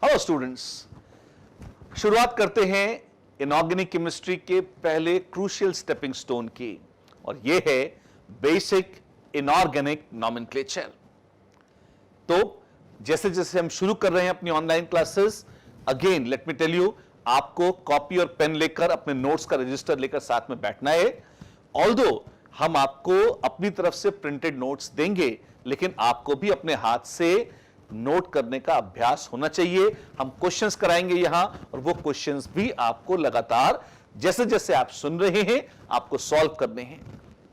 Hello students, शुरुआत करते हैं इनऑर्गेनिक केमिस्ट्री के पहले क्रूशियल स्टेपिंग स्टोन की, और यह है बेसिक इनऑर्गेनिक नॉमेनक्लेचर। तो जैसे जैसे हम शुरू कर रहे हैं अपनी online classes, again let me tell you, आपको कॉपी और पेन लेकर अपने नोट्स का रजिस्टर लेकर साथ में बैठना है। ऑल्दो हम आपको अपनी तरफ से प्रिंटेड नोट्स देंगे, लेकिन आपको भी अपने हाथ से नोट करने का अभ्यास होना चाहिए। हम क्वेश्चंस कराएंगे यहां, और वो क्वेश्चंस भी आपको लगातार जैसे जैसे आप सुन रहे हैं आपको सॉल्व करने हैं।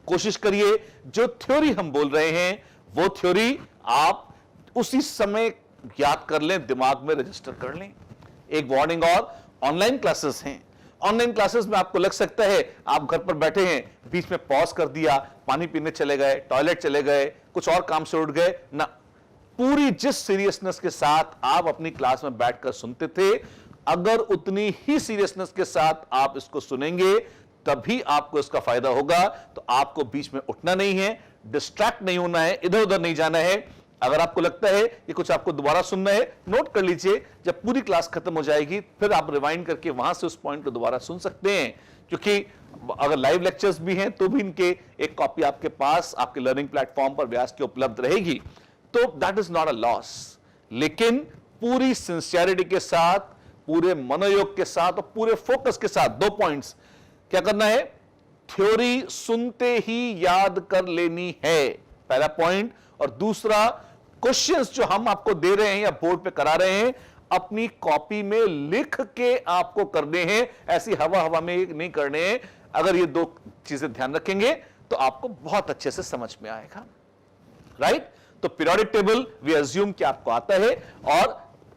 कोशिश करिए जो थ्योरी हम बोल रहे हैं वो थ्योरी आप उसी समय याद कर लें, दिमाग में रजिस्टर कर लें। एक वार्निंग और, ऑनलाइन क्लासेस हैं। ऑनलाइन क्लासेस में आपको लग सकता है आप घर पर बैठे हैं, बीच में पॉज कर दिया, पानी पीने चले गए, टॉयलेट चले गए, कुछ और काम से उठ गए ना। पूरी जिस सीरियसनेस के साथ आप अपनी क्लास में बैठकर सुनते थे, अगर उतनी ही सीरियसनेस के साथ आप इसको सुनेंगे तभी आपको इसका फायदा होगा। तो आपको बीच में उठना नहीं है, डिस्ट्रैक्ट नहीं होना है, इधर उधर नहीं जाना है। अगर आपको लगता है कि कुछ आपको दोबारा सुनना है, नोट कर लीजिए। जब पूरी क्लास खत्म हो जाएगी फिर आप रिवाइंड करके वहां से उस पॉइंट को दोबारा सुन सकते हैं, क्योंकि अगर लाइव लेक्चर्स भी हैं तो भी इनके एक कॉपी आपके पास आपके लर्निंग प्लेटफॉर्म पर व्यास के उपलब्ध रहेगी। तो that is not a loss, लेकिन पूरी सिंसियरिटी के साथ, पूरे मनोयोग के साथ और पूरे फोकस के साथ 2 पॉइंट्स क्या करना है। थ्योरी सुनते ही याद कर लेनी है, पहला पॉइंट। और दूसरा, क्वेश्चंस जो हम आपको दे रहे हैं या बोर्ड पे करा रहे हैं, अपनी कॉपी में लिख के आपको करने हैं, ऐसी हवा हवा में नहीं करने हैं। अगर ये 2 चीजें ध्यान रखेंगे तो आपको बहुत अच्छे से समझ में आएगा, राइट। तो पीरियोडिक टेबल वी अज्यूम कि आपको आता है, और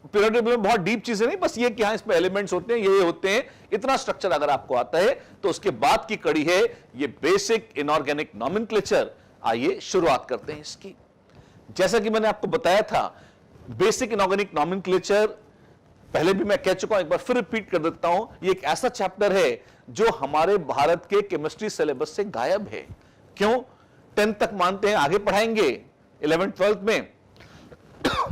पीरियोडिक टेबल में बहुत डीप चीजें नहीं, बस ये कि हाँ इसमें एलिमेंट्स होते हैं, ये होते हैं, इतना स्ट्रक्चर अगर आपको आता है तो उसके बाद की कड़ी है ये बेसिक इनऑर्गेनिक नॉमेनक्लेचर। आइए शुरुआत करते हैं इसकी। जैसा कि मैंने आपको बताया था, बेसिक इनऑर्गेनिक नॉमेनक्लेचर पहले भी मैं कह चुका हूं, एक बार फिर रिपीट कर देता हूं। ये एक ऐसा चैप्टर है जो हमारे भारत के केमिस्ट्री सिलेबस से गायब है। क्यों? 10th तक मानते हैं आगे पढ़ाएंगे, 11th 12th में,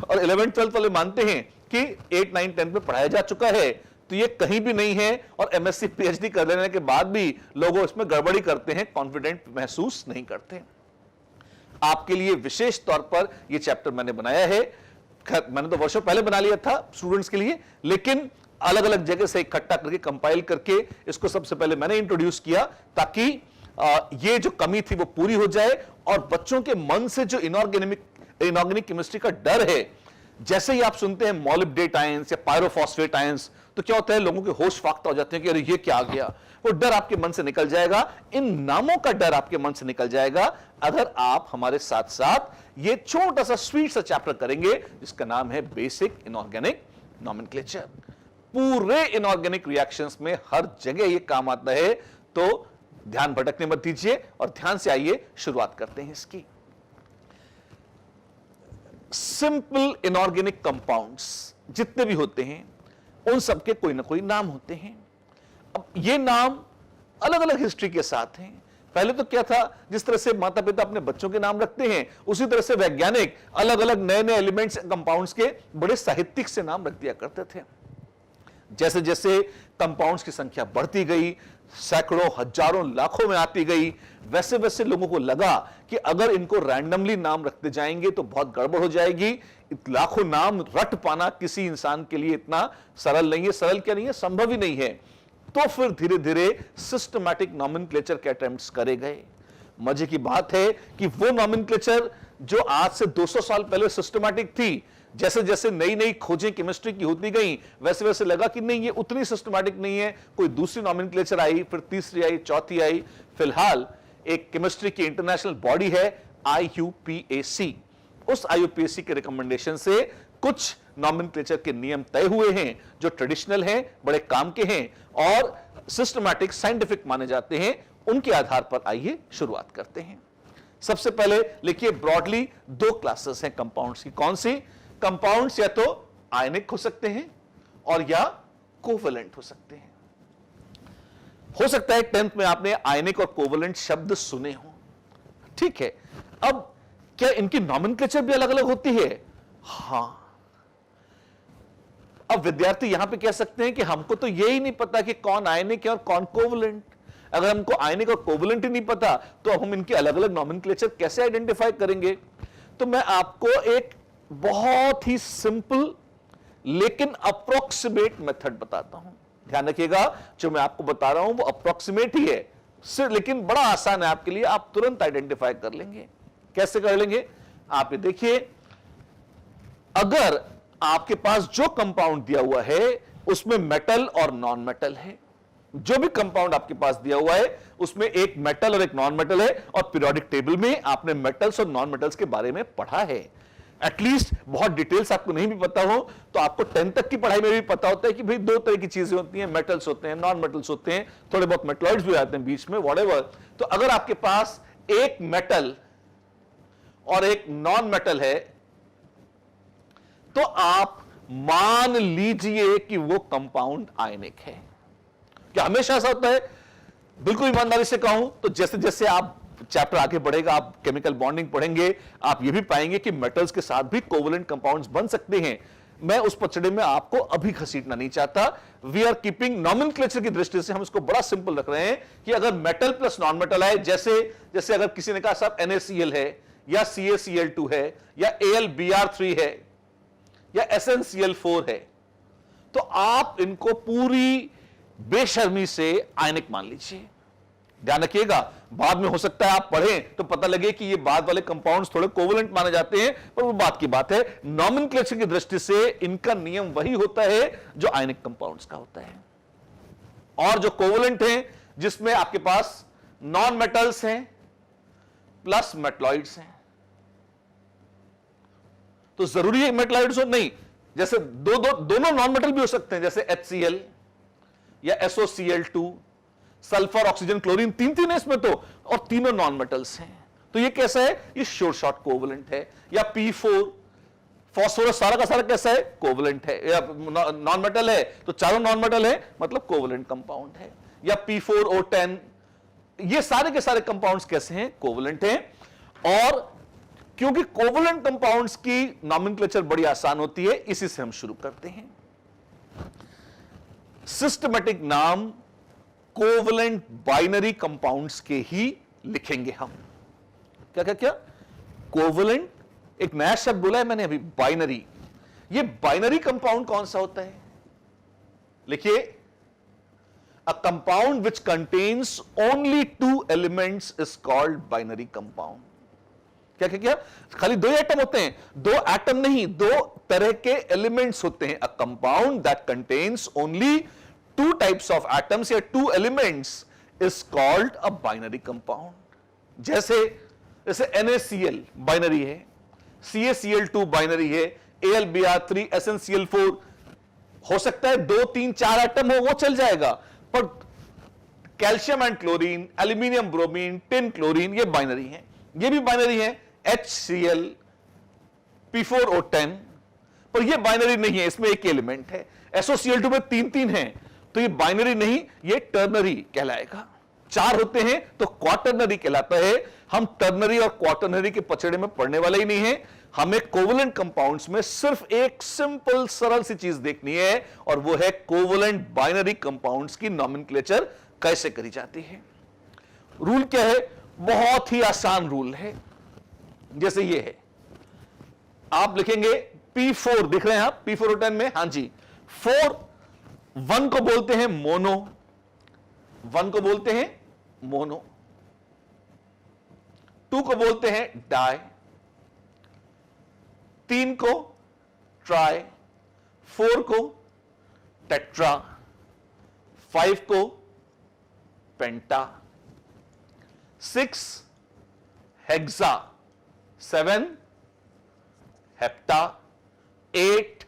और 11th 12th वाले मानते हैं कि 8 9 10 में पढ़ाया जा चुका है, तो ये कहीं भी नहीं है। और एमएससी पीएचडी कर लेने के बाद भी लोग इसमें गड़बड़ी करते हैं, कॉन्फिडेंट महसूस नहीं करते। आपके लिए विशेष तौर पर यह चैप्टर मैंने बनाया है। मैंने तो वर्षों पहले बना लिया था स्टूडेंट्स के लिए, लेकिन अलग अलग जगह से इकट्ठा करके कंपाइल करके इसको सबसे पहले मैंने इंट्रोड्यूस किया, ताकि ये जो कमी थी वो पूरी हो जाए, और बच्चों के मन से जो इनऑर्गेनिक केमिस्ट्री का डर है, जैसे ही आप सुनते हैं मॉलिब्डेट आयंस या पायरोफॉस्फेट आयंस, तो क्या होता है, लोगों के होश फाख्ता हो जाते हैं कि अरे ये क्या आ गया। वो डर आपके मन से निकल जाएगा, इन नामों का डर आपके मन से निकल जाएगा, अगर आप हमारे साथ साथ ये छोटा सा स्वीट सा चैप्टर करेंगे जिसका नाम है बेसिक इनऑर्गेनिक नॉमेनक्लेचर। पूरे इनऑर्गेनिक रिएक्शंस में हर जगह ये काम आता है, तो ध्यान भटकने मत दीजिए और ध्यान से आइए, शुरुआत करते हैं इसकी। सिंपल इनऑर्गेनिक कंपाउंड्स जितने भी होते हैं उन सबके कोई ना कोई नाम होते हैं। अब ये नाम अलग अलग हिस्ट्री के साथ हैं। पहले तो क्या था, जिस तरह से माता पिता अपने बच्चों के नाम रखते हैं, उसी तरह से वैज्ञानिक अलग अलग नए नए एलिमेंट्स कंपाउंड्स के बड़े साहित्यिक से नाम रख दिया करते थे। जैसे जैसे कंपाउंड्स की संख्या बढ़ती गई, सैकड़ों हजारों लाखों में आती गई, वैसे वैसे लोगों को लगा कि अगर इनको रैंडमली नाम रखते जाएंगे तो बहुत गड़बड़ हो जाएगी। लाखों नाम रट पाना किसी इंसान के लिए इतना सरल नहीं है, सरल क्या नहीं है, संभव ही नहीं है। तो फिर धीरे धीरे सिस्टमैटिक नॉमेनक्लेचर के अटेम्प्ट्स करे गए। मजे की बात है कि वो नॉमेनक्लेचर जो आज से 200 साल पहले सिस्टमैटिक थी, जैसे जैसे नई नई खोजें केमिस्ट्री की होती गई, वैसे वैसे लगा कि नहीं ये उतनी सिस्टमैटिक नहीं है। कोई दूसरी नॉमेनक्लेचर आई, फिर तीसरी आई, चौथी आई। फिलहाल एक केमिस्ट्री की इंटरनेशनल बॉडी है IUPAC। उस IUPAC के रिकमेंडेशन से कुछ नॉमेनक्लेचर के नियम तय हुए हैं जो ट्रेडिशनल हैं, बड़े काम के हैं और सिस्टमैटिक साइंटिफिक माने जाते हैं। उनके आधार पर आइए शुरुआत करते हैं। सबसे पहले लिखिए, ब्रॉडली 2 क्लासेस हैं कंपाउंड्स की। कौन सी? कंपाउंड्स या तो आयनिक हो सकते हैं और या कोवलेंट हो सकते हैं। हो सकता है 10th में आपने आयनिक और कोवलेंट शब्द सुने हो, ठीक है। अब क्या इनकी नॉमेनक्लेचर भी अलग अलग होती है? हां, अब विद्यार्थी यहां पे कह सकते हैं कि हमको तो यही नहीं पता कि कौन आयनिक है और कौन कोवलेंट। अगर हमको आयनिक और कोवलेंट ही नहीं पता तो अब हम इनके अलग अलग नॉमेनक्लेचर कैसे आइडेंटिफाई करेंगे? तो मैं आपको एक बहुत ही सिंपल लेकिन अप्रोक्सीमेट मेथड बताता हूं। ध्यान रखिएगा, जो मैं आपको बता रहा हूं वो अप्रोक्सीमेट ही है, सिर्फ लेकिन बड़ा आसान है आपके लिए, आप तुरंत आइडेंटिफाई कर लेंगे। कैसे कर लेंगे? आप ये देखिए, अगर आपके पास जो कंपाउंड दिया हुआ है उसमें मेटल और नॉन मेटल है, जो भी कंपाउंड आपके पास दिया हुआ है उसमें एक मेटल और एक नॉन मेटल है, और पीरियोडिक टेबल में आपने मेटल्स और नॉन मेटल्स के बारे में पढ़ा है, एटलीस्ट बहुत डिटेल्स आपको नहीं भी पता हो तो आपको 10 तक की पढ़ाई में भी पता होता है कि भाई दो तरह की चीजें होती हैं, मेटल्स होते हैं, नॉन मेटल्स होते हैं, थोड़े बहुत मेटलॉइड्स भी आते हैं बीच में, व्हाटएवर। तो अगर आपके पास एक मेटल और एक नॉन मेटल है तो आप मान लीजिए कि वो कंपाउंड आयनिक है। क्या हमेशा ऐसा होता है? बिल्कुल ईमानदारी से कहूं तो जैसे जैसे आप चैप्टर आगे बढ़ेगा, आप केमिकल बॉन्डिंग पढ़ेंगे, आप ये भी पाएंगे कि मेटल्स के साथ भी कोवलेंट कंपाउंड्स बन सकते हैं। मैं उस पचड़े में आपको अभी घसीटना नहीं चाहता। वी आर कीपिंग नॉमेनक्लेचर की दृष्टि से हम इसको बड़ा सिंपल रख रहे हैं कि अगर मेटल प्लस नॉन मेटल है, जैसे जैसे अगर किसी ने कहा साहब NaCl है या CaCl2 है या AlBr3 है या SnCl4 है, तो आप इनको पूरी बेशर्मी से आयनिक मान लीजिए। ध्यान रखिएगा, बाद में हो सकता है आप पढ़ें तो पता लगे कि ये बाद वाले कंपाउंड्स थोड़े कोवलेंट माने जाते हैं, पर वो बात की बात है। नॉमेनक्लेचर की दृष्टि से इनका नियम वही होता है जो आयनिक कंपाउंड्स का होता है। और जो कोवलेंट हैं जिसमें आपके पास नॉन मेटल्स हैं प्लस मेटलॉइड्स हैं, तो जरूरी है मेटलॉइड्स हो? नहीं, जैसे दोनों नॉन मेटल भी हो सकते हैं, जैसे HCl या SOCl2, सल्फर, ऑक्सीजन, क्लोरीन, तीन है इसमें तो, और तीनों नॉन मेटल्स हैं। तो ये कैसा है? ये श्योर शॉर्ट कोवलेंट है। या P4 फास्फोरस सारा का सारा कैसा है? कोवलेंट है। या नॉन मेटल है तो चारों नॉन मेटल है, मतलब कोवलेंट कंपाउंड है। या P4O10, ये सारे के सारे कंपाउंड्स कैसे हैं? कोवलेंट हैं। और क्योंकि कोवलेंट कंपाउंड्स की नॉमेनक्लेचर बड़ी आसान होती है, इसी से हम शुरू करते हैं। सिस्टमैटिक नाम कोवलेंट बाइनरी कंपाउंड्स के ही लिखेंगे हम। क्या क्या क्या? कोवलेंट, एक नया शब्द बोला है मैंने अभी, बाइनरी। ये बाइनरी कंपाउंड कौन सा होता है? लिखिए, a compound which contains only 2 elements is called binary compound. क्या क्या क्या? खाली 2 एटम होते हैं? 2 एटम नहीं, 2 तरह के एलिमेंट्स होते हैं। A compound that contains only 2 types of atoms या 2 elements is called a binary compound. जैसे NaCl बाइनरी है, CaCl2 बाइनरी है, AlBr3, SnCl4, हो सकता है 2, 3, 4 एटम हो, वो चल जाएगा, पर calcium and chlorine, aluminium bromine, tin chlorine, ये बाइनरी है। ये भी बाइनरी है, HCl, P4O10, पर ये बाइनरी नहीं है, इसमें एक एलिमेंट है। SOCl2 में 3 है, तो ये बाइनरी नहीं, ये टर्नरी कहलाएगा। 4 होते हैं तो क्वाटरनरी कहलाता है। हम टर्नरी और क्वाटरनरी के पचड़े में पढ़ने वाले ही नहीं है। हमें कोवलेंट कंपाउंड्स में सिर्फ एक सिंपल सरल सी चीज देखनी है, और वो है कोवलेंट बाइनरी कंपाउंड्स की नॉमेनक्लेचर कैसे करी जाती है। रूल क्या है? बहुत ही आसान रूल है। जैसे ये है, आप लिखेंगे P4, दिख रहे हैं आप P4O10 में? हां जी। 1 को बोलते हैं मोनो, 1 को बोलते हैं मोनो, 2 को बोलते हैं डाई, 3 को ट्राई, 4 को टेट्रा, 5 को पेंटा, 6 हेक्सा, 7 हेप्टा, 8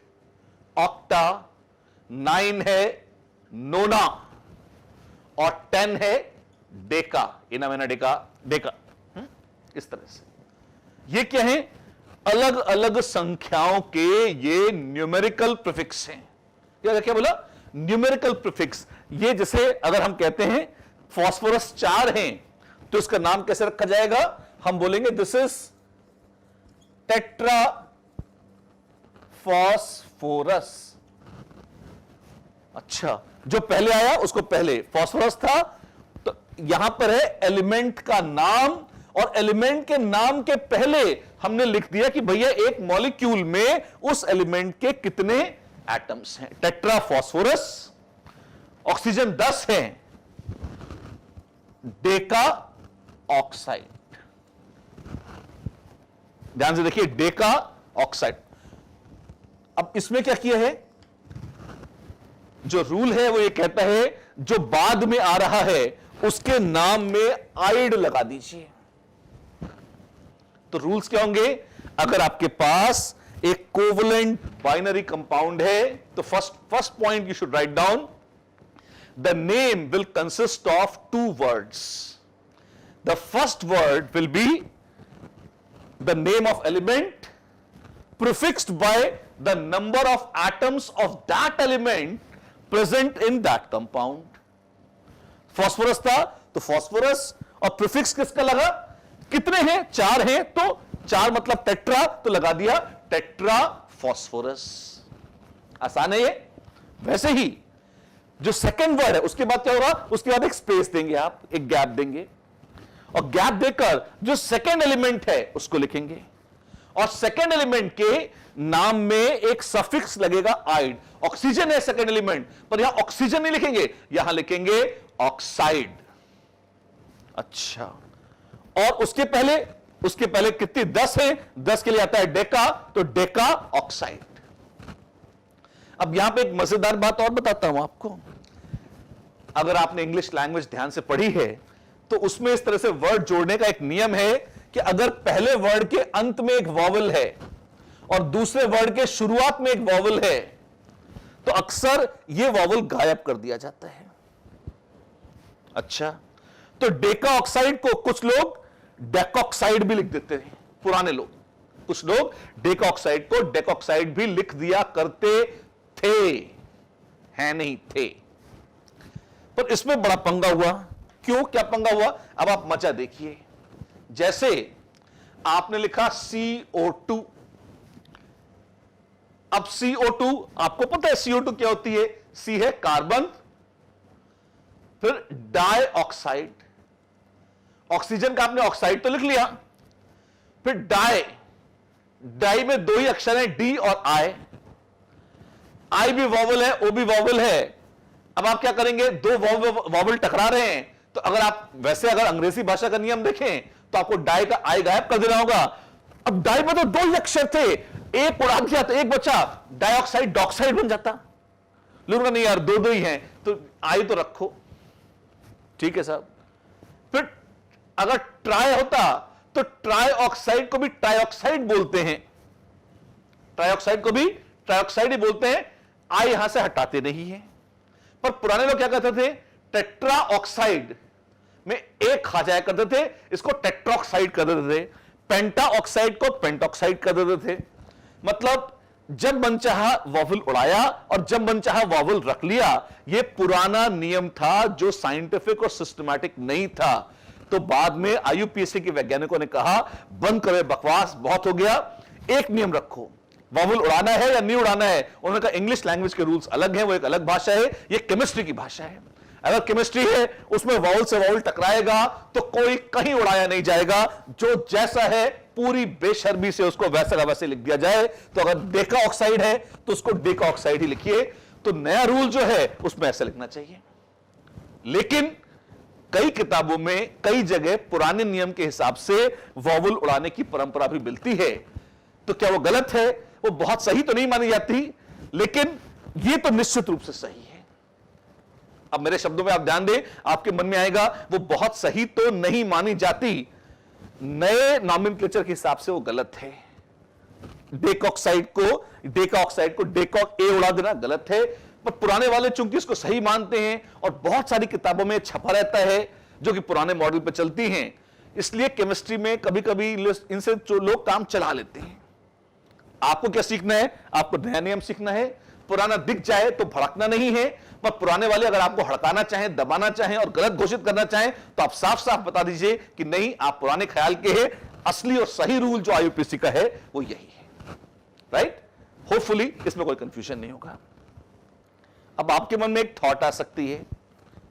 ऑक्टा, 9 है नोना, और 10 है डेका, इना मैना डेका, डेका। इस तरह से ये क्या है? अलग अलग संख्याओं के ये न्यूमेरिकल प्रीफिक्स हैं। क्या बोला? Numerical prefix. ये जैसे अगर हम कहते हैं फास्फोरस 4 हैं तो इसका नाम कैसे रखा जाएगा? हम बोलेंगे दिस इज टेट्रा फास्फोरस। अच्छा, जो पहले आया उसको पहले फास्फोरस था, तो यहां पर है एलिमेंट का नाम, और एलिमेंट के नाम के पहले हमने लिख दिया कि भैया एक मॉलिक्यूल में उस एलिमेंट के कितने एटम्स हैं। टेट्रा फास्फोरस, ऑक्सीजन 10 है, डेका ऑक्साइड, ध्यान से देखिए, डेका ऑक्साइड। अब इसमें क्या किया है, जो रूल है वो ये कहता है जो बाद में आ रहा है उसके नाम में आइड लगा दीजिए। तो रूल्स क्या होंगे, अगर आपके पास एक कोवलेंट बाइनरी कंपाउंड है तो first point you should write down, the name will consist of 2 words. The first word will be the name of element prefixed by the number of atoms of that element present in that compound. Phosphorus था तो phosphorus, और prefix किसका लगा, कितने हैं, 4 हैं, तो 4 मतलब टेट्रा, तो लगा दिया टेट्रा फास्फोरस। आसान है ये। वैसे ही जो सेकंड वर्ड है उसके बाद क्या होगा, उसके बाद एक स्पेस देंगे, आप एक गैप देंगे, और गैप देकर जो सेकंड एलिमेंट है उसको लिखेंगे, और सेकंड एलिमेंट के नाम में एक सफिक्स लगेगा आइड। ऑक्सीजन है सेकंड एलिमेंट, पर यहां ऑक्सीजन नहीं लिखेंगे, यहां लिखेंगे ऑक्साइड। अच्छा, और उसके पहले कितनी, 10 है, 10 के लिए आता है डेका, तो डेका ऑक्साइड। अब यहां पे एक मजेदार बात और बताता हूं आपको, अगर आपने इंग्लिश लैंग्वेज ध्यान से पढ़ी है तो उसमें इस तरह से वर्ड जोड़ने का एक नियम है कि अगर पहले वर्ड के अंत में एक वॉवल है और दूसरे वर्ड के शुरुआत में एक वॉवल है तो अक्सर यह वॉवल गायब कर दिया जाता है। अच्छा, तो डेका ऑक्साइड को कुछ लोग डेकॉक्साइड भी लिख देते हैं, पुराने लोग, कुछ लोग डेका ऑक्साइड को डेकॉक्साइड भी लिख दिया करते थे, हैं नहीं थे। पर इसमें बड़ा पंगा हुआ। क्यों, क्या पंगा हुआ, अब आप मजा देखिए। जैसे आपने लिखा CO2, अब CO2 आपको पता है CO2 क्या होती है, C है कार्बन, फिर डाई ऑक्साइड, ऑक्सीजन का आपने ऑक्साइड तो लिख लिया, फिर डाई में 2 ही अक्षर हैं, D और I भी वॉवल है, O भी वॉवल है। अब आप क्या करेंगे, 2 वॉवल टकरा रहे हैं, तो अगर अंग्रेजी भाषा का नियम देखें तो आपको डाई का आई गायब कर देना होगा। अब डाई में तो 2 ही अक्षर थे, एक उड़ा दिया तो एक बचा, डाइऑक्साइड डॉक्साइड बन जाता। लोगों का नहीं यार, 2 ही हैं, तो आई तो रखो, ठीक है साहब। फिर अगर ट्राई होता तो ट्राई ऑक्साइड को भी ट्राइऑक्साइड बोलते हैं, ट्राइऑक्साइड को भी ट्राइऑक्साइड ही बोलते हैं, आई यहां से हटाते नहीं है। पर पुराने लोग क्या कहते थे, टेट्रा ऑक्साइड में एक खा जाया करते थे, इसको टेट्राऑक्साइड कर देते थे, पेंटा ऑक्साइड को पेंटॉक्साइड कर देते थे। मतलब जब मनचाहा वॉवल उड़ाया और जब मनचाहा वॉवल रख लिया, यह पुराना नियम था जो साइंटिफिक और सिस्टमैटिक नहीं था। तो बाद में IUPAC के वैज्ञानिकों ने कहा बंद करो बकवास, बहुत हो गया, एक नियम रखो, वॉवल उड़ाना है या नहीं उड़ाना है। उन्होंने कहा इंग्लिश लैंग्वेज के रूल्स अलग हैं, वो एक अलग भाषा है, ये केमिस्ट्री की भाषा है। अगर केमिस्ट्री है उसमें वॉवल से वॉवल टकराएगा तो कोई कहीं उड़ाया नहीं जाएगा, जो जैसा है पूरी बेशर्मी से उसको वैसा का वैसे लिख दिया जाए। तो अगर डेका ऑक्साइड है तो उसको डेका ऑक्साइड ही लिखिए। तो नया रूल जो है उसमें ऐसा लिखना चाहिए। लेकिन कई किताबों में कई जगह पुराने नियम के हिसाब से वॉवल उड़ाने की परंपरा भी मिलती है। तो क्या वो गलत है, वो बहुत सही तो नहीं मानी जाती, लेकिन ये तो निश्चित रूप से सही है। अब मेरे शब्दों में आप ध्यान दें, आपके मन में आएगा वो बहुत सही तो नहीं मानी जाती, नए नॉमेनक्लेचर के हिसाब से वो गलत है। डेका ऑक्साइड को डेकॉक ए उड़ा देना गलत है, पर पुराने वाले चूंकि इसको सही मानते हैं और बहुत सारी किताबों में छपा रहता है जो कि पुराने मॉडल पर चलती हैं, इसलिए केमिस्ट्री में कभी कभी इनसे जो लोग काम चला लेते हैं। आपको क्या सीखना है, आपको नया नियम सीखना है। पुराना दिख जाए तो भड़कना नहीं है, पर पुराने वाले अगर आपको हड़काना चाहें, दबाना चाहें और गलत घोषित करना चाहें तो आप साफ साफ बता दीजिए कि नहीं, आप पुराने ख्याल के हैं, असली और सही रूल जो IUPAC का है वो यही है। राइट, होपफुली इसमें कोई कंफ्यूजन नहीं होगा। अब आपके मन में एक थॉट आ सकती है,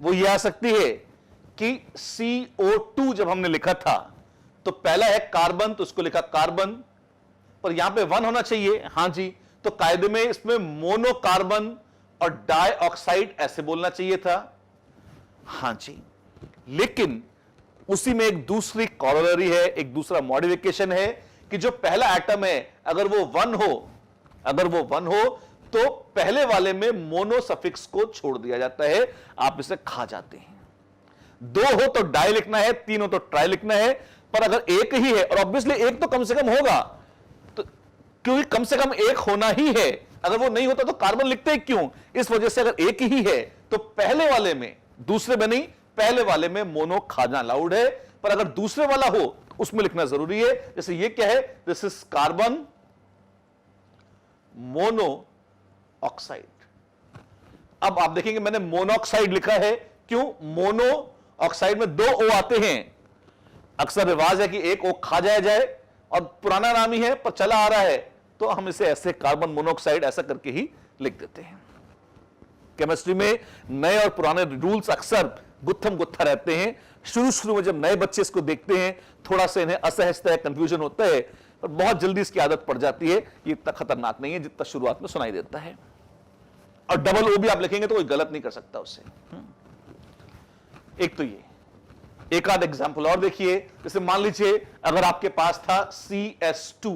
वो ये आ सकती है कि CO2 जब हमने लिखा था तो पहला है कार्बन, तो उसको लिखा कार्बन, पर यहां पे 1 होना चाहिए। हां जी, तो कायदे में इसमें मोनोकार्बन और डाइऑक्साइड ऐसे बोलना चाहिए था। हां जी, लेकिन उसी में एक दूसरी कॉरोलरी है, एक दूसरा मॉडिफिकेशन है कि जो पहला एटम है अगर वो 1 हो तो पहले वाले में मोनो सफिक्स को छोड़ दिया जाता है, आप इसे खा जाते हैं। 2 हो तो डाई लिखना है, 3 हो तो ट्राई लिखना है, पर अगर एक ही है, और ऑब्वियसली एक तो कम से कम होगा, तो क्योंकि कम से कम एक होना ही है, अगर वो नहीं होता तो कार्बन लिखते क्यों? इस वजह से अगर एक ही है तो पहले वाले में, दूसरे में नहीं, पहले वाले में मोनो खाना अलाउड है, पर अगर दूसरे वाला हो तो उसमें लिखना जरूरी है। जैसे ये क्या है, this is carbon mono oxide. अब आप देखेंगे मैंने मोनोऑक्साइड लिखा है, क्यों? मोनो ऑक्साइड में 2 O आते हैं, अक्सर रिवाज है कि एक O खा जाए और पुराना नाम ही है पर चला आ रहा है, तो हम इसे ऐसे कार्बन मोनोऑक्साइड ऐसा करके ही लिख देते हैं। केमिस्ट्री में नए और पुराने रूल्स अक्सर गुत्थम गुत्था रहते हैं। शुरू में जब नए बच्चे इसको देखते हैं थोड़ा सा इन्हें असहजता है, कंफ्यूजन होता है, पर बहुत जल्दी इसकी आदत पड़ जाती है। ये इतना खतरनाक नहीं है जितना शुरुआत में सुनाई देता है। और डबल O भी आप लिखेंगे तो कोई गलत नहीं कर सकता उससे। एक तो ये, एक आध एग्जाम्पल और देखिए। जैसे मान लीजिए अगर आपके पास था CS2,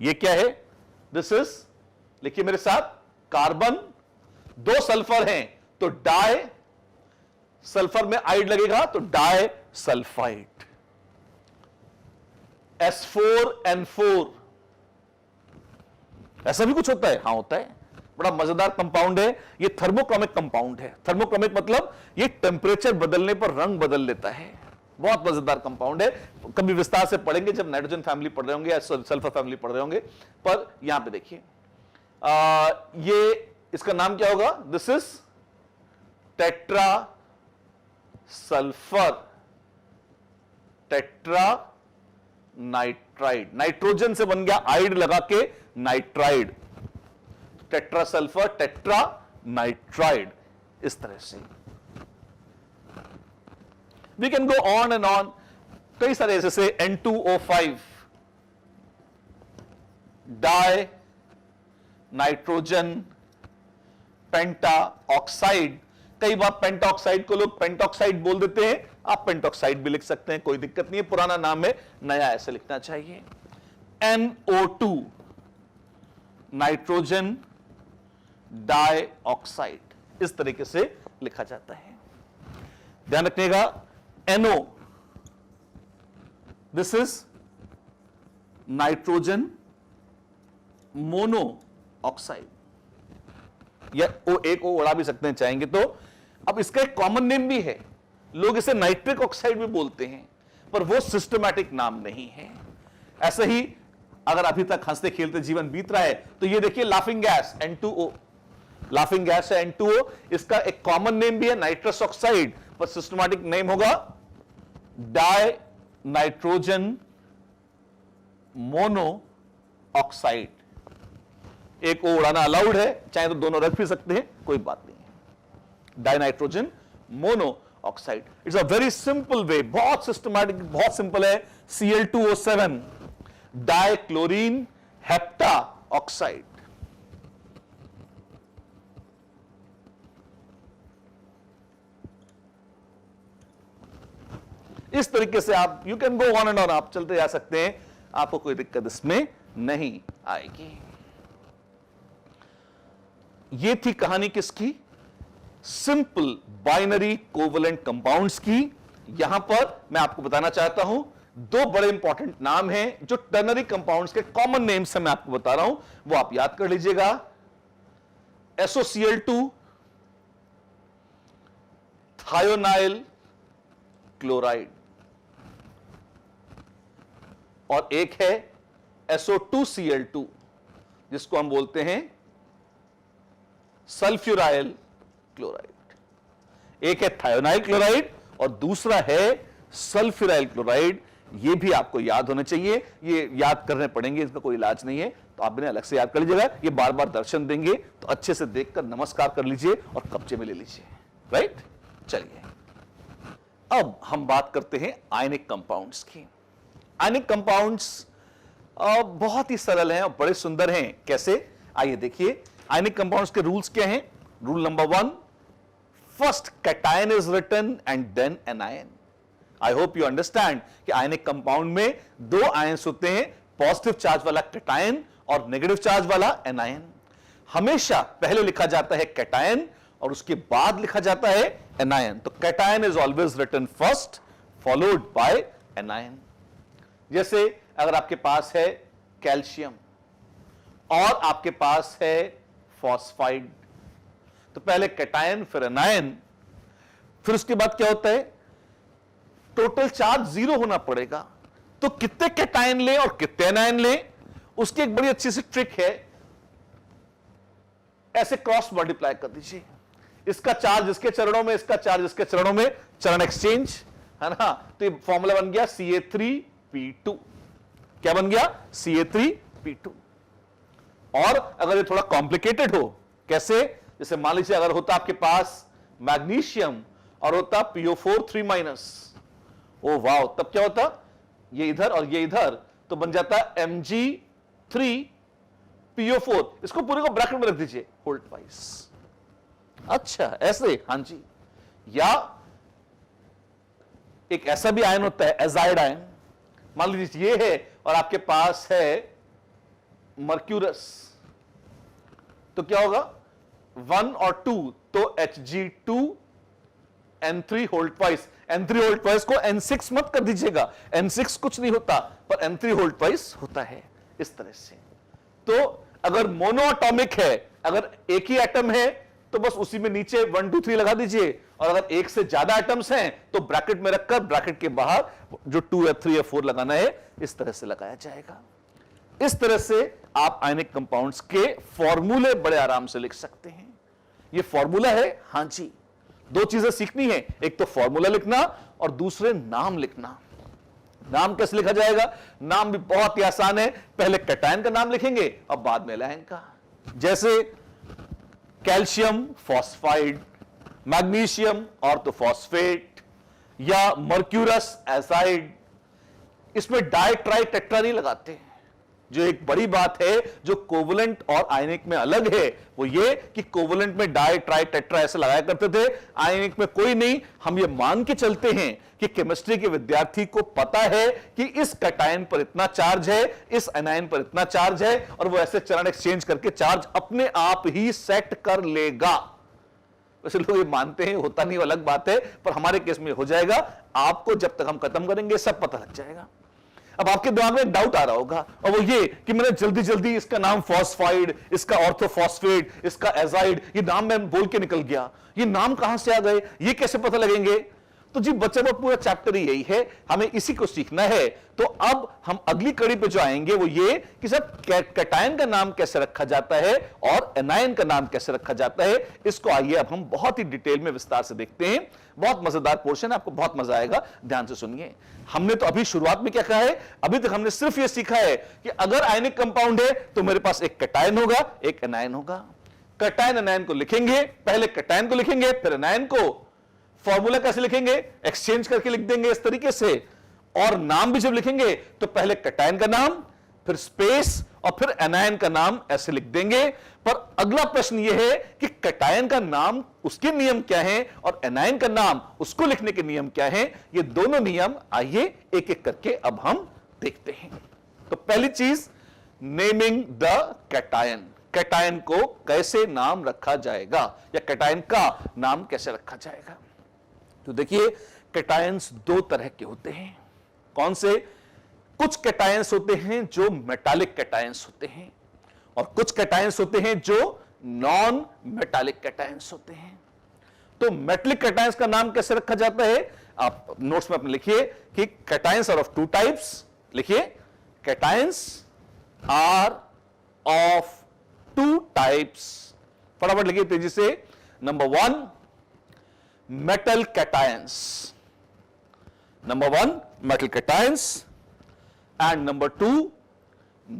ये क्या है? दिस इज, लिखिए मेरे साथ, कार्बन, 2 सल्फर हैं तो डाई, सल्फर में आइड लगेगा तो डाई सल्फाइड। S4N4, ऐसा भी कुछ होता है? हां होता है, बड़ा मजेदार कंपाउंड है। ये थर्मोक्रोमिक कंपाउंड है। थर्मोक्रोमिक मतलब ये टेम्परेचर बदलने पर रंग बदल लेता है। बहुत मजेदार कंपाउंड है, कभी विस्तार से पढ़ेंगे जब नाइट्रोजन फैमिली पढ़ रहे होंगे या सल्फर फैमिली पढ़ रहे होंगे। पर यहां पे देखिए, ये इसका नाम क्या होगा? This is tetra sulphur, tetra nitride. Nitrogen से बन गया आइड लगा के nitride, tetra sulphur, tetra nitride. इस तरह से we can go on and on, कई सारे, जैसे N2O5, डाई नाइट्रोजन पेंटा ऑक्साइड। कई बार पेंटाऑक्साइड को लोग पेंटॉक्साइड बोल देते हैं, आप पेंटॉक्साइड भी लिख सकते हैं, कोई दिक्कत नहीं है। पुराना नाम है, नया ऐसे लिखना चाहिए। NO2 नाइट्रोजन डाइऑक्साइड, इस तरीके से लिखा जाता है। ध्यान रखिएगा, NO, this is nitrogen mono oxide, या एक ओ उड़ा भी सकते हैं चाहेंगे तो। अब इसका एक कॉमन नेम भी है, लोग इसे नाइट्रिक ऑक्साइड भी बोलते हैं, पर वो सिस्टमैटिक नाम नहीं है। ऐसे ही अगर अभी तक हंसते खेलते जीवन बीत रहा है तो ये देखिए laughing gas N2O, laughing gas है N2O, इसका एक कॉमन नेम भी है नाइट्रस ऑक्साइड, पर सिस्टमैटिक नेम होगा डाई नाइट्रोजन मोनो ऑक्साइड। एक ओ उड़ाना अलाउड है, चाहे तो दोनों रख भी सकते हैं, कोई बात नहीं है। Die nitrogen mono oxide, it's a very simple way, बहुत सिस्टमैटिक, बहुत सिंपल है। Cl2O7 dichlorine hepta oxide. इस तरीके से आप, you can go on and on, आप चलते जा सकते हैं, आपको कोई दिक्कत इसमें नहीं आएगी। ये थी कहानी किसकी? सिंपल बाइनरी कोवेलेंट कंपाउंड्स की। यहां पर मैं आपको बताना चाहता हूं, 2 बड़े इंपॉर्टेंट नाम हैं जो टर्नरी कंपाउंड्स के कॉमन नेम्स से मैं आपको बता रहा हूं, वो आप याद कर लीजिएगा। SOCl2 थायोनाइल क्लोराइड, और एक है SO2Cl2 जिसको हम बोलते हैं सल्फ्यूराइल क्लोराइड। एक है थायोनाइल क्लोराइड और दूसरा है सल्फ्यूराइल क्लोराइड। ये भी आपको याद होने चाहिए, ये याद करने पड़ेंगे, इसका कोई इलाज नहीं है, तो आप इन्हें अलग से याद कर लीजिएगा, ये बार बार दर्शन देंगे तो अच्छे से देखकर नमस्कार कर लीजिए और कब्जे में ले लीजिए। राइट, चलिए अब हम बात करते हैं आयनिक कंपाउंड्स की। आयनिक कंपाउंड्स बहुत ही सरल हैं और बड़े सुंदर हैं। कैसे, आइए देखिए। आयनिक कंपाउंड्स के रूल्स क्या हैं? Rule number 1, first cation is written and then anion. I hope you understand कि आयनिक कंपाउंड में दो आयंस होते हैं, पॉजिटिव चार्ज वाला कैटायन और नेगेटिव चार्ज वाला एनायन। हमेशा पहले लिखा जाता है कैटायन और उसके बाद लिखा जाता है एनायन। तो cation is always written first followed by anion. जैसे अगर आपके पास है कैल्शियम और आपके पास है फॉस्फाइड, तो पहले कैटायन फिर एनायन, फिर उसके बाद क्या होता है, टोटल चार्ज 0 होना पड़ेगा। तो कितने कैटायन लें और कितने एनायन लें, उसकी एक बड़ी अच्छी सी ट्रिक है। ऐसे क्रॉस मल्टीप्लाई कर दीजिए, इसका चार्ज इसके चरणों में, इसका चार्ज इसके चरणों में, चरण एक्सचेंज, है ना। तो ये फॉर्मूला बन गया Ca3P2। क्या बन गया? Ca3P2। और अगर ये थोड़ा कॉम्प्लिकेटेड हो, कैसे? जैसे मान लीजिए अगर होता आपके पास मैग्नीशियम और होता PO4 3-, ओ वाह, तब क्या होता, ये इधर और ये इधर, तो बन जाता Mg3PO4। इसको पूरे को ब्रैकेट में रख दीजिए होल्ड वाइज। अच्छा, ऐसे, हां जी। या एक ऐसा भी आयन होता है एजाइड आयन, मान लीजिए ये है और आपके पास है मर्क्यूरस, तो क्या होगा 1 और 2, तो Hg2N3 hold twice. N3 hold twice को N6 मत कर दीजिएगा, N6 कुछ नहीं होता, पर N3 होल्ड ट्वाइस होता है। इस तरह से तो अगर मोनोएटॉमिक है, अगर एक ही एटम है तो बस उसी में नीचे 1 2 3 लगा दीजिए, और अगर एक से ज्यादा एटम्स हैं तो ब्रैकेट में रखकर ब्रैकेट के बाहर जो 2 या 3 या 4 लगाना है, इस तरह से लगाया जाएगा। इस तरह से आप आयनिक कंपाउंड्स के फॉर्मूले बड़े आराम से लिख सकते हैं। ये फॉर्मूला है, हां जी। दो चीजें सीखनी है, एक तो फॉर्मूला लिखना और दूसरे नाम लिखना। नाम कैसे लिखा जाएगा? नाम भी बहुत ही आसान है, पहले कैटायन का नाम लिखेंगे और बाद में एनायन का। जैसे कैल्शियम फॉस्फाइड, मैग्नीशियम ऑर्थोफॉस्फेट, या मर्क्यूरस एजाइड, इसमें डाई ट्राई टेट्रा नहीं लगाते। जो एक बड़ी बात है जो कोवलेंट और आयनिक में अलग है, वो ये कि कोवलेंट में डाई ट्राई टेट्रा ऐसे लगाया करते थे, आयनिक में कोई नहीं। हम ये मान के चलते हैं कि केमिस्ट्री के विद्यार्थी को पता है कि इस कैटायन पर इतना चार्ज है, इस एनायन पर इतना चार्ज है, और वो ऐसे चरण एक्सचेंज करके चार्ज अपने आप ही सेट कर लेगा। वैसे लोग ये मानते हैं, होता नहीं, अलग बात है, पर हमारे केस में हो जाएगा। आपको जब तक हम खत्म करेंगे सब पता लग जाएगा। अब आपके दिमाग में एक डाउट आ रहा होगा, और वो ये कि मैंने जल्दी जल्दी इसका नाम फॉस्फाइड, इसका ऑर्थोफॉस्फेट, इसका एजाइड, ये नाम मैं बोल के निकल गया, ये नाम कहां से आ गए, ये कैसे पता लगेंगे? तो जी बच्चा वो पूरा चैप्टर ही यही है, हमें इसी को सीखना है। तो अब हम अगली कड़ी पे जो आएंगे वो ये कि सब कैटायन का नाम कैसे रखा जाता है और एनायन का नाम कैसे रखा जाता है, इसको आइए अब हम बहुत ही डिटेल में विस्तार से देखते हैं। बहुत मजेदार पोर्शन है, आपको बहुत मजा आएगा, ध्यान से सुनिए। हमने तो अभी शुरुआत में क्या कहा है, अभी तक हमने सिर्फ ये सीखा है कि अगर आयनिक कंपाउंड है तो मेरे पास एक कैटायन होगा, एक एनायन होगा। कैटायन एनायन को लिखेंगे, पहले कैटायन को लिखेंगे फिर एनायन को। फॉर्मूला कैसे लिखेंगे? एक्सचेंज करके लिख देंगे इस तरीके से। और नाम भी जब लिखेंगे तो पहले कैटायन का नाम, फिर स्पेस, और फिर एनायन का नाम, ऐसे लिख देंगे। पर अगला प्रश्न यह है कि कैटायन का नाम, उसके नियम क्या हैं, और एनायन का नाम, उसको लिखने के नियम क्या हैं। ये दोनों नियम आइए एक एक करके अब हम देखते हैं। तो पहली चीज, नेमिंग द कैटायन। कैटायन को कैसे नाम रखा जाएगा, या कैटायन का नाम कैसे रखा जाएगा? तो देखिए, कैटायंस दो तरह के होते हैं। कौन से? कुछ कैटायंस होते हैं जो मेटालिक कैटायंस होते हैं, और कुछ कैटायंस होते हैं जो नॉन मेटालिक कैटायंस होते हैं। तो मेटालिक कैटायंस का नाम कैसे रखा जाता है? आप नोट्स में अपने लिखिए कि cations are of two types. लिखिए, cations are of two types. फटाफट लिखिए तेजी से। Number 1, metal cations. Number 1, metal cations, and number 2,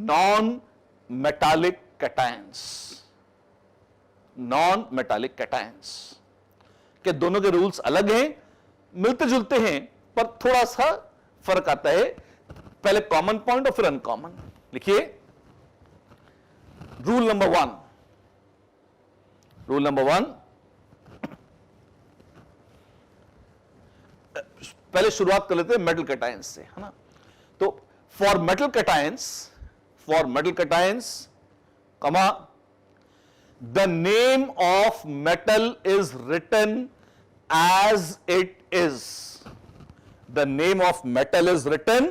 non metallic cations, non metallic cations के दोनों के रूल्स अलग हैं, मिलते जुलते हैं, पर थोड़ा सा फर्क आता है। पहले कॉमन पॉइंट और फिर अनकॉमन। लिखिए rule number one. Rule number one, पहले शुरुआत कर लेते हैं मेटल कैटायंस से, है ना। तो for metal cations comma the name of metal is written as it is. The name of metal is written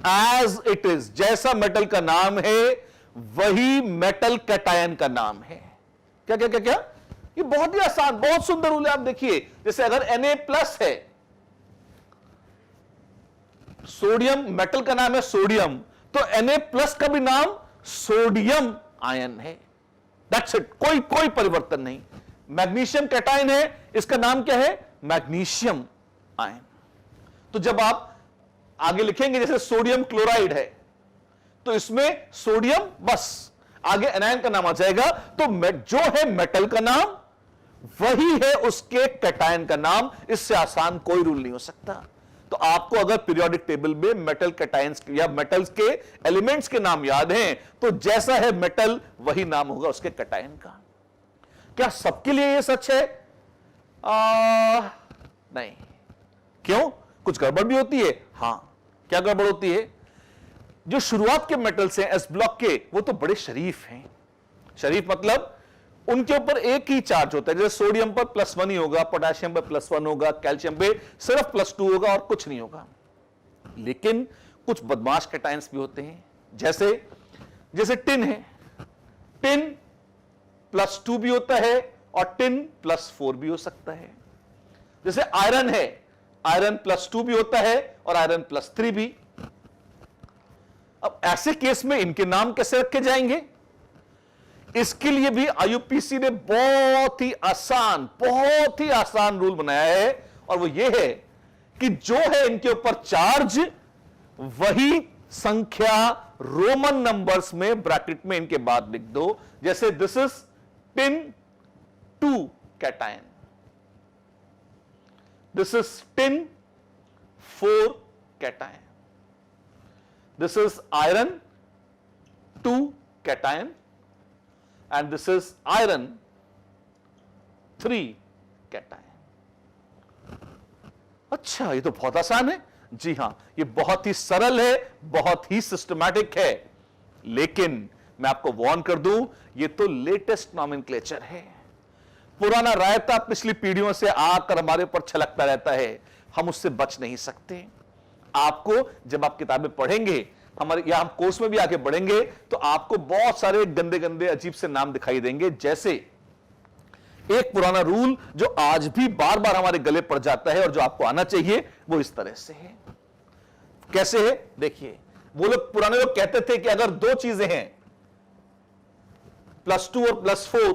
as it is. जैसा मेटल का नाम है वही मेटल कैटायन का नाम है। क्या क्या क्या क्या? ये बहुत ही आसान, बहुत सुंदर रूल है। आप देखिए, जैसे अगर Na+ है, सोडियम मेटल का नाम है सोडियम, तो Na+ का भी नाम सोडियम आयन है। दैट्स इट, कोई परिवर्तन नहीं। मैग्नीशियम कैटायन है, इसका नाम क्या है? Magnesium ion. तो जब आप आगे लिखेंगे, जैसे सोडियम क्लोराइड है, तो इसमें सोडियम बस, आगे एनायन का नाम आ जाएगा। तो जो है मेटल का नाम वही है उसके कैटायन का नाम। इससे आसान कोई रूल नहीं हो सकता। तो आपको अगर पीरियोडिक टेबल में मेटल कैटायंस या मेटल्स के एलिमेंट्स के नाम याद हैं, तो जैसा है मेटल वही नाम होगा उसके कैटायन का। क्या सबके लिए यह सच है? नहीं। क्यों? कुछ गड़बड़ भी होती है। हां, क्या गड़बड़ होती है? जो शुरुआत के मेटल्स हैं एस ब्लॉक के, वो तो बड़े शरीफ हैं। शरीफ मतलब उनके ऊपर एक ही चार्ज होता है। जैसे सोडियम पर +1 ही होगा, पोटेशियम पर +1 होगा, कैल्शियम पे सिर्फ +2 होगा और कुछ नहीं होगा। लेकिन कुछ बदमाश कैटायंस भी होते हैं, जैसे टिन है। टिन +2 भी होता है और टिन +4 भी हो सकता है। जैसे आयरन है, आयरन +2 भी होता है और आयरन +3 भी। अब ऐसे केस में इनके नाम कैसे रखे जाएंगे? इसके लिए भी आईयूपीसी ने बहुत ही आसान रूल बनाया है, और वो ये है कि जो है इनके ऊपर चार्ज, वही संख्या रोमन नंबर्स में ब्रैकेट में इनके बाद लिख दो। जैसे this is tin 2 cation, this is tin 4 cation, this is iron 2 cation and this is iron 3 cation। अच्छा, ये तो बहुत आसान है। जी हां, ये बहुत ही सरल है, बहुत ही सिस्टमैटिक है। लेकिन मैं आपको वार्न कर दूं, ये तो लेटेस्ट नॉमेनक्लेचर है। पुराना रायता पिछली पीढ़ियों से आकर हमारे ऊपर छलकता रहता है, हम उससे बच नहीं सकते। आपको जब आप किताबें पढ़ेंगे, हमारे या हम कोर्स में भी आगे बढ़ेंगे, तो आपको बहुत सारे गंदे गंदे अजीब से नाम दिखाई देंगे। जैसे एक पुराना रूल जो आज भी बार बार हमारे गले पड़ जाता है और जो आपको आना चाहिए, वो इस तरह से है। कैसे है? देखिए, वो लोग पुराने लोग कहते थे कि अगर दो चीजें हैं, +2 और +4,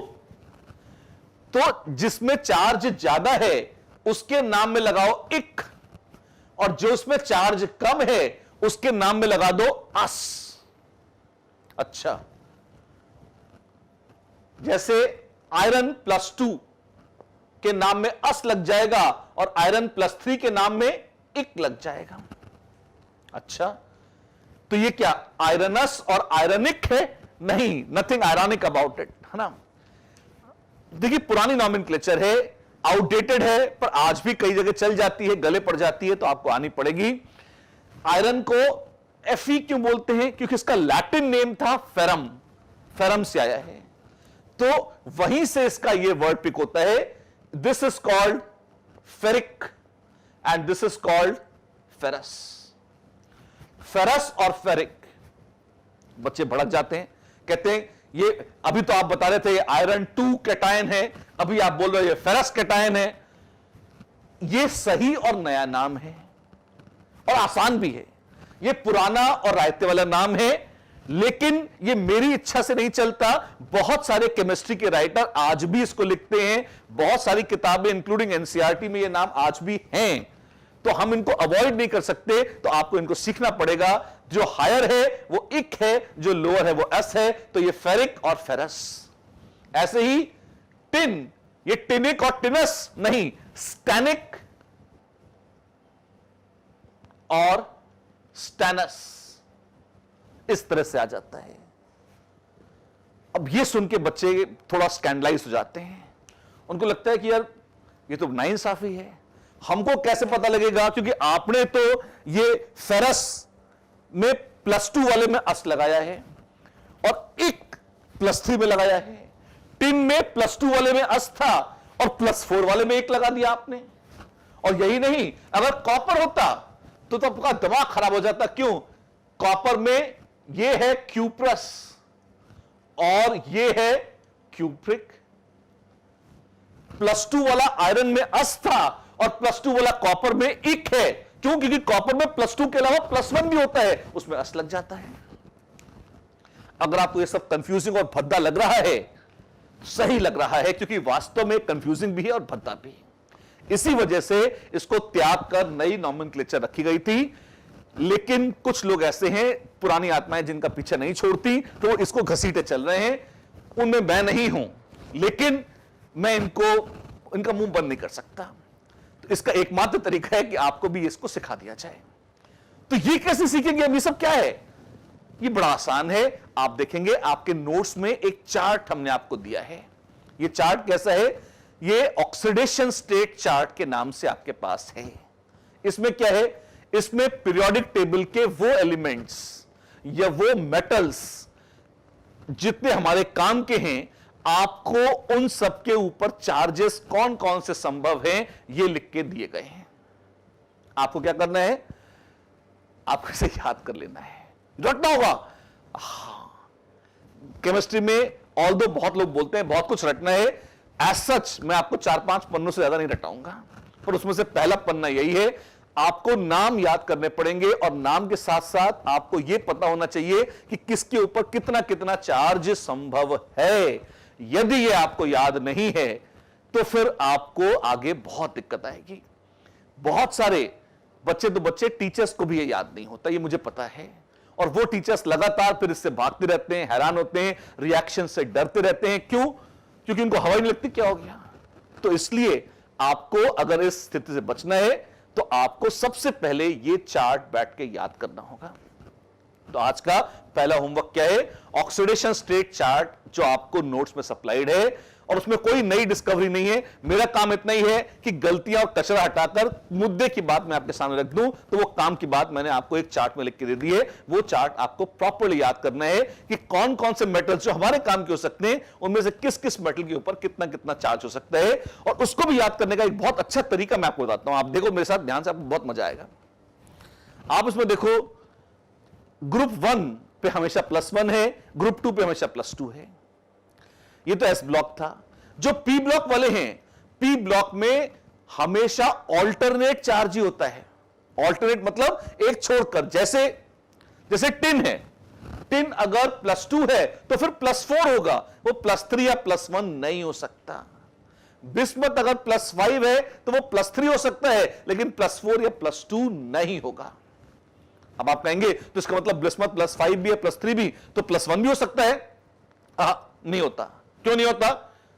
तो जिसमें चार्ज ज्यादा है उसके नाम में लगाओ इक, और जो उसमें चार्ज कम है उसके नाम में लगा दो अस। अच्छा, जैसे आयरन +2 के नाम में अस लग जाएगा और आयरन +3 के नाम में इक लग जाएगा। अच्छा, तो ये क्या आयरनस और आयरनिक है? नहीं, नथिंग आयरनिक अबाउट इट, है ना। देखिए, पुरानी नॉमेनक्लेचर है, आउटडेटेड है, पर आज भी कई जगह चल जाती है, गले पड़ जाती है, तो आपको आनी पड़ेगी। आयरन को Fe क्यों बोलते हैं? क्योंकि इसका लैटिन नेम था फेरम, फेरम से आया है, तो वहीं से इसका ये वर्ड पिक होता है। This is called ferric and this is called ferrous. Ferrous और फेरिक, बच्चे भड़क जाते हैं, कहते हैं ये अभी तो आप बता रहे थे ये आयरन 2 कैटायन है, अभी आप बोल रहे हो ये फेरस कैटायन है। ये सही और नया नाम है और आसान भी है। ये पुराना और रायते वाला नाम है, लेकिन ये मेरी इच्छा से नहीं चलता। बहुत सारे केमिस्ट्री के राइटर आज भी इसको लिखते हैं, बहुत सारी किताबें इंक्लूडिंग एनसीईआरटी में ये नाम आज भी हैं। तो हम इनको अवॉइड नहीं कर सकते, तो आपको इनको सीखना पड़ेगा। जो हायर है वो इक है, जो लोअर है वो एस है, तो ये फेरिक और फेरस। ऐसे ही टिन, ये टिनिक और टिनस नहीं, स्टैनिक और स्टैनस, इस तरह से आ जाता है। अब ये सुन के बच्चे थोड़ा स्कैंडलाइज हो जाते हैं, उनको लगता है कि यार ये तो नाइंसाफी है, हमको कैसे पता लगेगा, क्योंकि आपने तो ये फेरस में +2 वाले में अस लगाया है और इक +3 में लगाया है, टिन में +2 वाले में अस था और +4 वाले में 1 लगा दिया आपने। और यही नहीं, अगर कॉपर होता तो आपका दिमाग खराब हो जाता। क्यों? कॉपर में ये है क्यूप्रस और ये है क्यूप्रिक। +2 वाला आयरन में अस था और +2 वाला कॉपर में इक है। क्यों? क्योंकि कॉपर में +2 के अलावा +1 भी होता है, उसमें अस लग जाता है। अगर आपको ये सब कंफ्यूजिंग और भद्दा लग रहा है, सही लग रहा है, क्योंकि वास्तव में कंफ्यूजिंग भी है और भद्दा भी। इसी वजह से इसको त्याग कर नई नॉमेनक्लेचर रखी गई थी। लेकिन कुछ लोग ऐसे हैं, पुरानी आत्माएं जिनका पीछे नहीं छोड़ती, तो वो इसको घसीटे चल रहे हैं। उनमें मैं नहीं हूं, लेकिन मैं इनका मुंह बंद नहीं कर सकता। तो इसका एकमात्र तरीका है कि आपको भी इसको सिखा दिया जाए। तो ये कैसे सीखेंगे? अब ये सब क्या है? ये बड़ा आसान है। आप देखेंगे आपके नोट्स में एक चार्ट हमने आपको दिया है। ये चार्ट कैसा है? ये ऑक्सीडेशन स्टेट चार्ट के नाम से आपके पास है। इसमें क्या है? इसमें पीरियोडिक टेबल के वो एलिमेंट्स या वो मेटल्स जितने हमारे काम के हैं, आपको उन सब के ऊपर चार्जेस कौन कौन से संभव हैं, ये लिख के दिए गए हैं। आपको क्या करना है? आपको इसे याद कर लेना है, रटना होगा। केमिस्ट्री में ऑल्दो बहुत लोग बोलते हैं बहुत कुछ रटना है, एज सच मैं आपको 4-5 पन्नों से ज्यादा नहीं रटाऊंगा, पर उसमें से पहला पन्ना यही है, आपको नाम याद करने पड़ेंगे और नाम के साथ साथ आपको यह पता होना चाहिए कि किसके ऊपर कितना कितना चार्ज संभव है। यदि यह आपको याद नहीं है तो फिर आपको आगे बहुत दिक्कत आएगी। बहुत सारे बच्चे टीचर्स को भी यह याद नहीं होता, यह मुझे पता है, और वो टीचर्स लगातार फिर इससे भागते रहते हैं, हैरान होते हैं, रिएक्शन से डरते रहते हैं। क्यों? क्योंकि उनको हवा नहीं लगती क्या हो गया। तो इसलिए आपको अगर इस स्थिति से बचना है तो आपको सबसे पहले ये चार्ट बैठ के याद करना होगा। तो आज का पहला होमवर्क क्या है? ऑक्सीडेशन स्टेट चार्ट, जो आपको नोट्स में सप्लाइड है, और उसमें कोई नई डिस्कवरी नहीं है। मेरा काम इतना ही है कि गलतियां और कचरा हटाकर मुद्दे की बात मैं आपके सामने रख दूं, तो वो काम की बात मैंने आपको एक चार्ट में लिख के दे दी है। वो चार्ट आपको प्रॉपर्ली याद करना है कि कौन कौन से मेटल्स जो हमारे काम के हो सकते हैं, उनमें से किस किस मेटल के ऊपर कितना कितना चार्ज हो सकता है। और उसको भी याद करने का एक बहुत अच्छा तरीका मैं आपको बताता हूं। आप देखो मेरे साथ ध्यान से, आपको बहुत मजा आएगा। आप उसमें देखो, ग्रुप 1 पे हमेशा +1 है, ग्रुप 2 पे हमेशा +2 है। ये तो एस ब्लॉक था। जो पी ब्लॉक वाले हैं, पी ब्लॉक में हमेशा ऑल्टरनेट चार्ज ही होता है। ऑल्टरनेट मतलब एक छोड़कर, जैसे टिन है, टिन अगर +2 है तो फिर +4 होगा, वो +3 या +1 नहीं हो सकता। बिस्मत अगर +5 है तो वो +3 हो सकता है, लेकिन +4 या +2 नहीं होगा। अब आप कहेंगे तो इसका मतलब बिस्मत +5 भी है, +3 भी, तो +1 भी हो सकता है? नहीं होता। क्यों नहीं होता?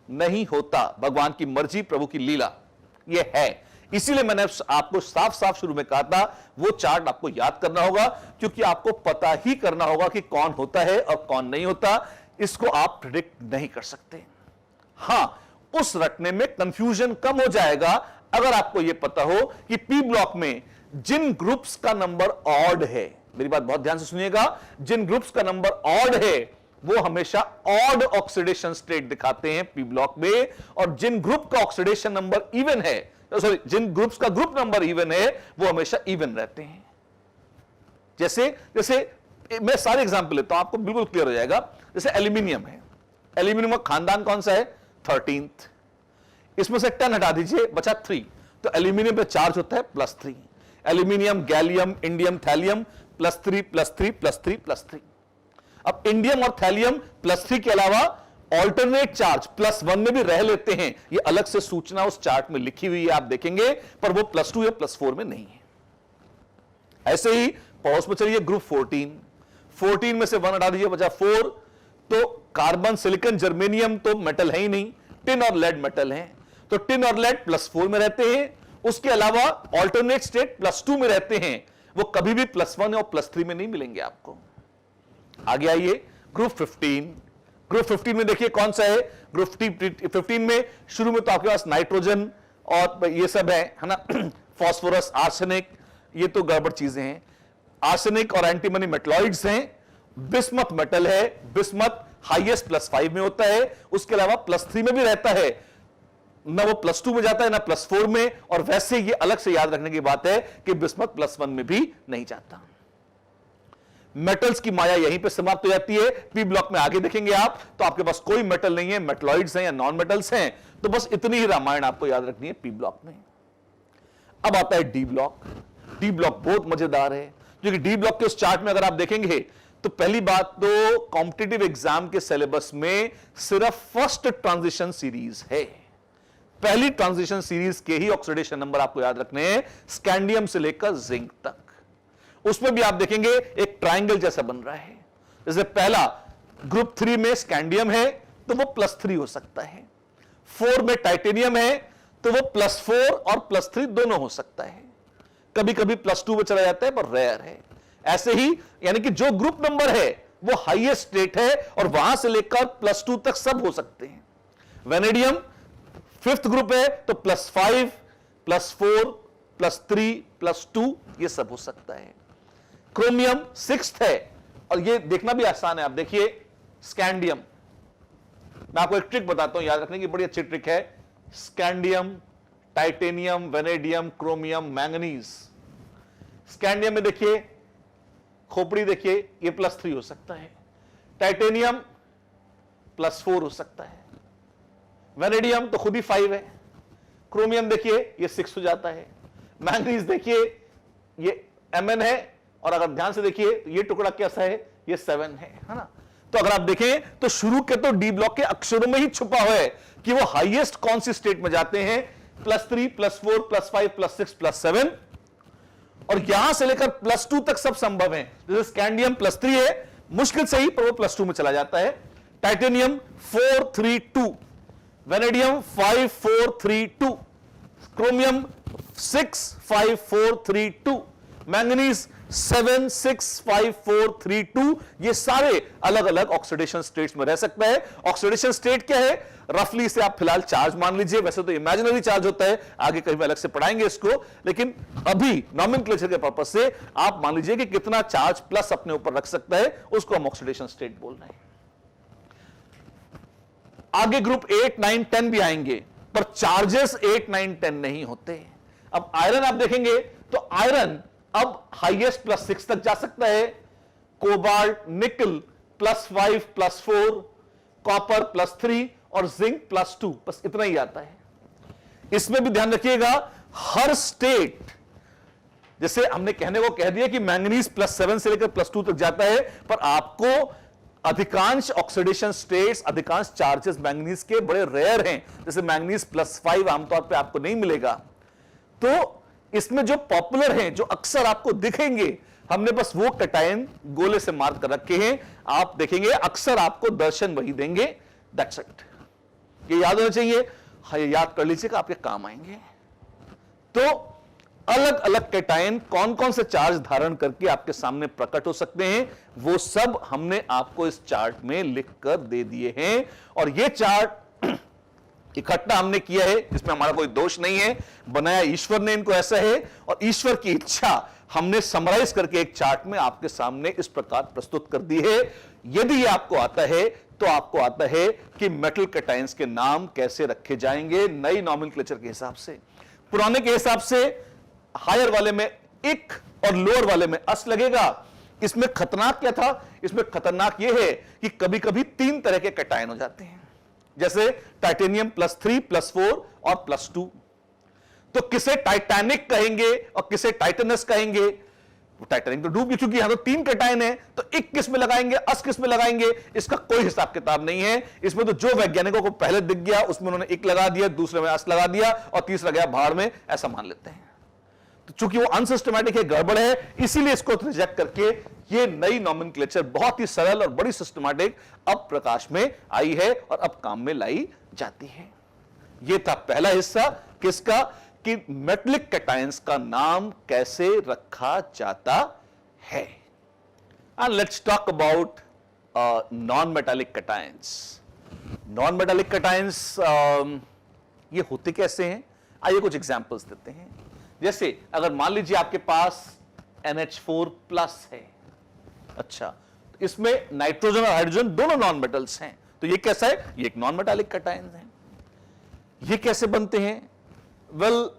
नहीं होता। भगवान की मर्जी, प्रभु की लीला यह है। इसीलिए मैंने आपको साफ साफ शुरू में कहा था, वो चार्ट आपको याद करना होगा, क्योंकि आपको पता ही करना होगा कि कौन होता है और कौन नहीं होता। इसको आप प्रिडिक्ट नहीं कर सकते। हां, उस रटने में कंफ्यूजन कम हो जाएगा अगर आपको यह पता हो कि पी ब्लॉक में जिन ग्रुप्स का नंबर ऑड है, मेरी बात बहुत ध्यान से सुनिएगा, जिन ग्रुप्स का नंबर ऑड है वो हमेशा ऑड ऑक्सीडेशन स्टेट दिखाते हैं पी ब्लॉक में, और जिन ग्रुप का ऑक्सीडेशन नंबर इवन है, सॉरी, जिन ग्रुप्स का ग्रुप नंबर इवन है वो हमेशा इवन रहते हैं। जैसे मैं सारे एग्जांपल लेता हूं, आपको बिल्कुल क्लियर हो जाएगा। जैसे एल्यूमिनियम है, एल्यूमिनियम का खानदान कौन सा है? 13th। इसमें से 10 हटा दीजिए, बचा 3, तो एल्यूमिनियम पे चार्ज होता है +3। Aluminium, gallium, indium, thallium +3 +3 +3 +3। अब इंडियम और थैलियम +3 के अलावा ऑल्टरनेट चार्ज +1 में भी रह लेते हैं। ये अलग से सूचना उस चार्ट में लिखी हुई है, आप देखेंगे, पर वो +2 या +4 में नहीं है। ऐसे ही पड़ोस में चलिए ग्रुप 14 में से 1 हटा दीजिए, बचा 4। तो कार्बन, सिलिकॉन, जर्मेनियम तो मेटल है ही नहीं, टिन और लेड मेटल हैं, तो टिन और लेड +4 में रहते हैं। उसके अलावा ऑल्टरनेट स्टेट +2 में रहते हैं, वो कभी भी +1 और +3 में नहीं मिलेंगे आपको। आगे आइए ग्रुप 15 में देखिए कौन सा है। ग्रुप 15 में शुरू में तो आपके पास नाइट्रोजन और ये सब है ना, फास्फोरस, आर्सेनिक, ये तो गड़बड़ चीजें हैं। आर्सेनिक और एंटीमनी मेटलॉइड्स हैं। बिस्मथ मेटल है, बिस्मथ हाईएस्ट +5 में होता है, उसके अलावा +3 में भी रहता है, ना वो +2 में जाता है ना +4 में। और वैसे ये अलग से याद रखने की बात है कि बिस्मथ +1 में भी नहीं जाता। मेटल्स की माया यहीं पे समाप्त हो जाती है। पी ब्लॉक में आगे देखेंगे आप तो आपके पास कोई मेटल नहीं है, मेटलॉइड्स हैं या नॉन मेटल्स हैं। तो बस इतनी ही रामायण आपको याद रखनी है पी ब्लॉक में। अब आता है डी ब्लॉक। डी ब्लॉक बहुत मजेदार है, क्योंकि डी ब्लॉक के उस चार्ट में अगर आप देखेंगे तो पहली बात तो कॉम्पिटिटिव एग्जाम के सिलेबस में सिर्फ फर्स्ट ट्रांजिशन सीरीज है। पहली ट्रांजिशन सीरीज के ही ऑक्सीडेशन नंबर आपको याद रखने हैं, स्कैंडियम से लेकर जिंक तक। उसमें भी आप देखेंगे एक ट्रायंगल जैसा बन रहा है। जैसे पहला ग्रुप 3 में स्कैंडियम है तो वो +3 हो सकता है, 4 में टाइटेनियम है तो वो +4 और +3 दोनों हो सकता है, कभी कभी +2 में चला जाता है पर रेयर है। ऐसे ही यानी कि जो ग्रुप नंबर है वो हाईएस्ट स्टेट है और वहां से लेकर +2 तक सब हो सकते हैं। वेनेडियम 5th ग्रुप है तो +5, +4, +3, +2 ये सब हो सकता है। क्रोमियम 6th है और ये देखना भी आसान है। आप देखिए स्कैंडियम, मैं आपको एक ट्रिक बताता हूं याद रखने की, बड़ी अच्छी ट्रिक है। Scandium, titanium, vanadium, chromium, manganese. Scandium में देखिए खोपड़ी देखिए, ये +3 हो सकता है। टाइटेनियम +4 हो सकता है। वेनेडियम तो खुद ही 5 है। क्रोमियम देखिए ये 6 हो जाता है। मैंगनीज देखिए ये Mn है और अगर ध्यान से देखिए तो ये टुकड़ा कैसा है, ये 7 है ना। तो अगर आप देखें तो शुरू के तो डी ब्लॉक के अक्षरों में ही छुपा हुआ है कि वो हाईएस्ट कौन सी स्टेट में जाते हैं, +3, +4, +5, +6, +7 और यहां से लेकर +2 तक सब संभव है। जैसे स्कैंडियम +3 है, मुश्किल से ही पर वो +2 में चला जाता है। टाइटेनियम 4, 3, 2, वेनेडियम 5, 4, 3, 2, क्रोमियम 6, 5, 4, 3, 2, मैंगनीज 7, 6, 5, 4, 3, 2 ये सारे अलग अलग ऑक्सीडेशन स्टेट्स में रह सकता है। ऑक्सीडेशन स्टेट क्या है, रफली इसे आप फिलहाल चार्ज मान लीजिए, वैसे तो इमेजिनरी चार्ज होता है, आगे कहीं अलग से पढ़ाएंगे इसको, लेकिन अभी नॉमेनक्लेचर के पर्पस से आप मान लीजिए कि कितना चार्ज प्लस अपने ऊपर रख सकता है, उसको हम ऑक्सीडेशन स्टेट बोल रहे हैं। आगे ग्रुप 8, 9, 10 भी आएंगे पर चार्जेस 8, 9, 10 नहीं होते। अब आयरन आप देखेंगे तो आयरन अब हाईएस्ट +6 तक जा सकता है। कोबाल्ट, निकल +5, +4, कॉपर +3 और जिंक +2, बस इतना ही आता है। इसमें भी ध्यान रखिएगा हर स्टेट, जैसे हमने कहने को कह दिया कि मैंगनीज +7 से लेकर +2 तक जाता है, पर आपको अधिकांश ऑक्सीडेशन स्टेट्स, अधिकांश चार्जेस मैंगनीज के बड़े रेयर हैं। जैसे मैंगनीज +5 आमतौर पे आपको नहीं मिलेगा। तो इसमें जो पॉपुलर हैं, जो अक्सर आपको दिखेंगे, हमने बस वो कैटायन गोले से मार्क कर रखे हैं। आप देखेंगे अक्सर आपको दर्शन वही देंगे। दैट्स इट, ये याद होना चाहिए। हाँ, ये याद कर लीजिएगा, आपके काम आएंगे। तो अलग अलग कैटायन कौन कौन से चार्ज धारण करके आपके सामने प्रकट हो सकते हैं, वो सब हमने आपको इस चार्ट में लिख कर दे दिए हैं। और ये चार्ट इकट्ठा हमने किया है, इसमें हमारा कोई दोष नहीं है, बनाया ईश्वर ने इनको ऐसा है, और ईश्वर की इच्छा हमने समराइज करके एक चार्ट में आपके सामने इस प्रकार प्रस्तुत कर दी है। यदि ये आपको आता है तो आपको आता है कि मेटल कैटायंस के नाम कैसे रखे जाएंगे नई नॉमेनक्लेचर के हिसाब से। पुराने के हिसाब से हायर वाले में इक और लोअर वाले में अस लगेगा। इसमें खतरनाक क्या था, इसमें खतरनाक यह है कि कभी कभी 3 तरह के कैटायन हो जाते हैं, जैसे टाइटेनियम +3, +4 और +2। तो किसे टाइटैनिक कहेंगे और किसे टाइटेनस कहेंगे। टाइटैनिक तो डूब चुकी है, तो 3 कैटायन है, तो इक किस में लगाएंगे, अस किस में लगाएंगे, इसका कोई हिसाब किताब नहीं है। इसमें तो जो वैज्ञानिकों को पहले दिख गया उसमें उन्होंने इक लगा दिया, दूसरे में अस लगा दिया और तीसरा गया भाड़ में, ऐसा मान लेते हैं। तो चूंकि वो अनसिस्टमैटिक है, गड़बड़ है, इसीलिए इसको रिजेक्ट करके ये नई नॉमेनक्लेचर बहुत ही सरल और बड़ी सिस्टमैटिक अब प्रकाश में आई है और अब काम में लाई जाती है। ये था पहला हिस्सा किसका, कि मेटलिक कैटायंस का नाम कैसे रखा जाता है। And let's talk about non metallic cations. Non metallic cations ये होते कैसे हैं, आइए कुछ एग्जांपल्स देते हैं। जैसे अगर मान लीजिए आपके पास NH4+ है, अच्छा, तो इसमें नाइट्रोजन और हाइड्रोजन दोनों नॉन मेटल्स हैं, तो ये कैसा है, ये एक नॉन मेटालिक कैटायन है। ये कैसे बनते हैं, वेल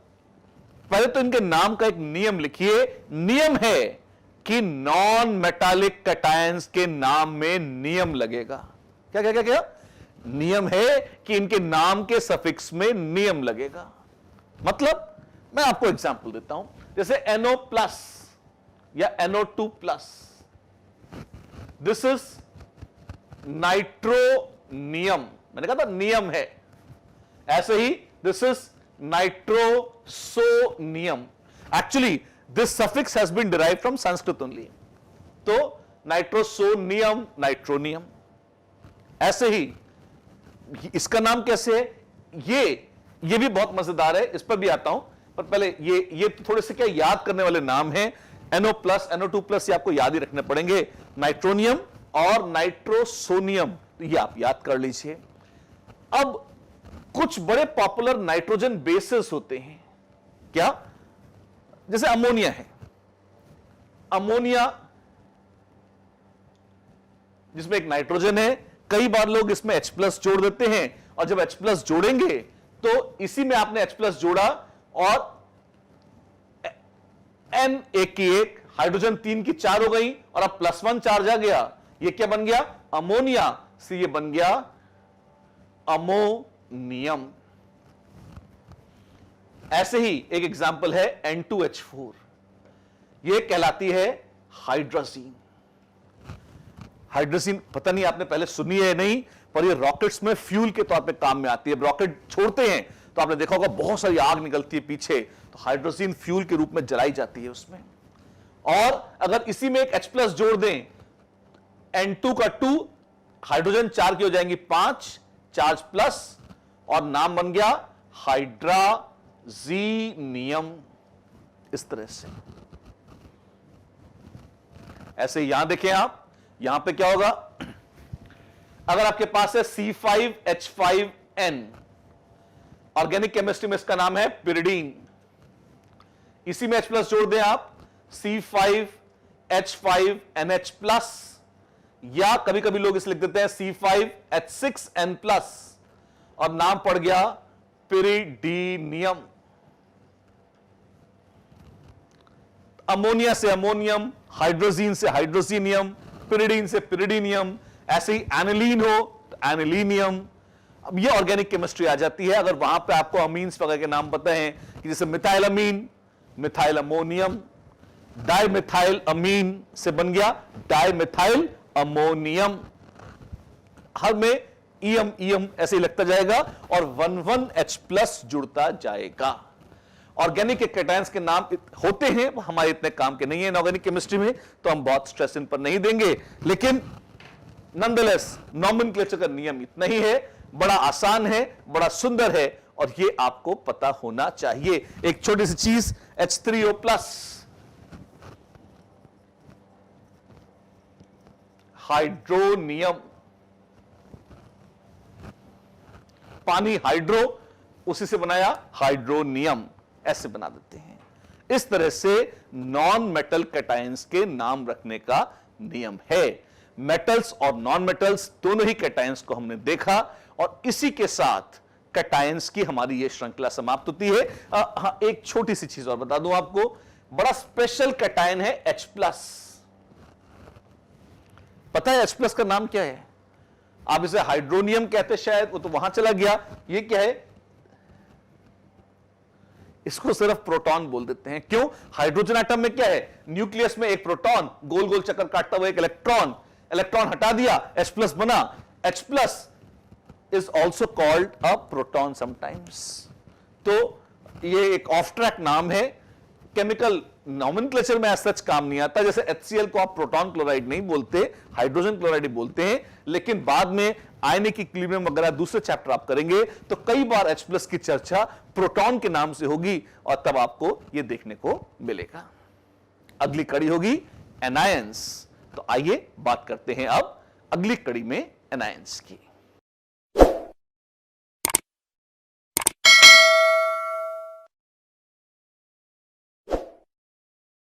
पहले तो इनके नाम का एक नियम लिखिए। नियम है कि नॉन मेटालिक कैटायंस के नाम में नियम लगेगा। क्या क्या क्या क्या नियम है कि इनके नाम के सफिक्स में नियम लगेगा। मतलब मैं आपको एग्जांपल देता हूं, जैसे NO+ या NO2+, दिस इज नाइट्रोनियम, मैंने कहा था नियम है। ऐसे ही this is nitrosonium. Actually this suffix has been derived from Sanskrit only, तो नाइट्रोसोनियम, नाइट्रोनियम। ऐसे ही इसका नाम कैसे है, ये भी बहुत मजेदार है, इस पर भी आता हूं, पर पहले ये थोड़े से क्या याद करने वाले नाम हैं। NO+, NO2+ ये आपको याद ही रखने पड़ेंगे, नाइट्रोनियम और नाइट्रोसोनियम, तो ये आप याद कर लीजिए। अब कुछ बड़े पॉपुलर नाइट्रोजन बेसेस होते हैं, क्या, जैसे अमोनिया है। अमोनिया जिसमें एक नाइट्रोजन है, कई बार लोग इसमें H+ जोड़ देते हैं, और जब H+ जोड़ेंगे तो इसी में आपने H+ जोड़ा और N 1 की 1, हाइड्रोजन 3 की 4 हो गई, और अब +1 चार्ज आ गया, ये क्या बन गया, अमोनिया, से ये बन गया अमोनियम। ऐसे ही एक एग्जांपल है N2H4, ये कहलाती है हाइड्रोजीन। हाइड्रोजीन पता नहीं आपने पहले सुनी है नहीं, पर ये रॉकेट्स में फ्यूल के तौर पे काम में आती है। रॉकेट छोड़ते हैं तो आपने देखा होगा बहुत सारी आग निकलती है पीछे, तो हाइड्रोजीन फ्यूल के रूप में जलाई जाती है उसमें। और अगर इसी में एक H+ जोड़ दें, N2 का 2, हाइड्रोजन 4 की हो जाएंगी 5, चार्ज प्लस, और नाम बन गया हाइड्राजीनियम। इस तरह से। ऐसे यहां देखें आप, यहां पे क्या होगा, अगर आपके पास है C5H5N, ऑर्गेनिक केमिस्ट्री में इसका नाम है पिरिडीन, इसी में H+ जोड़ दें आप, C5H5NH+, या कभी कभी लोग इसे लिख देते हैं C5H6N+, और नाम पड़ गया पिरिडीनियम। अमोनिया से अमोनियम, हाइड्रोजीन से हाइड्रोजीनियम, पिरिडीन से पिरिडीनियम। ऐसे ही एनिलीन हो तो एनिलीनियम। अब ये ऑर्गेनिक केमिस्ट्री आ जाती है। अगर वहां पे आपको अमीन्स वगैरह के नाम पता है, कि जैसे मिथाइल अमीन, मिथाइल अमोनियम, डाइमिथाइल अमीन से बन गया डाइमिथाइल अमोनियम। हर में ईएम ईएम ऐसे ही लगता जाएगा, और 1,1H+ जुड़ता जाएगा। ऑर्गेनिक कैटायंस के नाम होते हैं, हमारे इतने काम के नहीं है इनऑर्गेनिक केमिस्ट्री में, तो हम बहुत स्ट्रेस इन पर नहीं देंगे, लेकिन नॉनदलेस नॉमेनक्लेचर का नियम इतना ही है, बड़ा आसान है, बड़ा सुंदर है, और ये आपको पता होना चाहिए। एक छोटी सी चीज, H3O+, हाइड्रोनियम, पानी हाइड्रो, उसी से बनाया हाइड्रोनियम, ऐसे बना देते हैं। इस तरह से नॉन मेटल कैटायंस के नाम रखने का नियम है। मेटल्स और नॉन मेटल्स दोनों ही कैटायंस को हमने देखा, और इसी के साथ कैटायंस की हमारी यह श्रृंखला समाप्त होती है। हाँ, एक छोटी सी चीज और बता दूं आपको, बड़ा स्पेशल कैटायन है H+। पता है H+ का नाम क्या है? आप इसे हाइड्रोनियम कहते शायद, वो तो वहां चला गया। ये क्या है? इसको सिर्फ प्रोटॉन बोल देते हैं। क्यों? हाइड्रोजन एटम में क्या है? न्यूक्लियस में एक प्रोटॉन, गोल गोल चक्कर काटता हुआ एक इलेक्ट्रॉन, इलेक्ट्रॉन हटा दिया, H+ बना। H+ is also called a proton sometimes। तो ये एक ऑफ ट्रैक नाम है। केमिकल नॉमेनक्लेचर में सच काम नहीं आता। जैसे HCl को आप प्रोटॉन क्लोराइड नहीं बोलते, हाइड्रोजन क्लोराइड ही बोलते हैं, लेकिन बाद में आयनिक इक्विलिब्रियम वगैरह दूसरे चैप्टर आप करेंगे तो कई बार H+ की चर्चा प्रोटॉन के नाम से होगी और तब आपको यह देखने को मिलेगा। अगली कड़ी होगी एनायंस। तो आइए बात करते हैं अब अगली कड़ी में एनायंस की।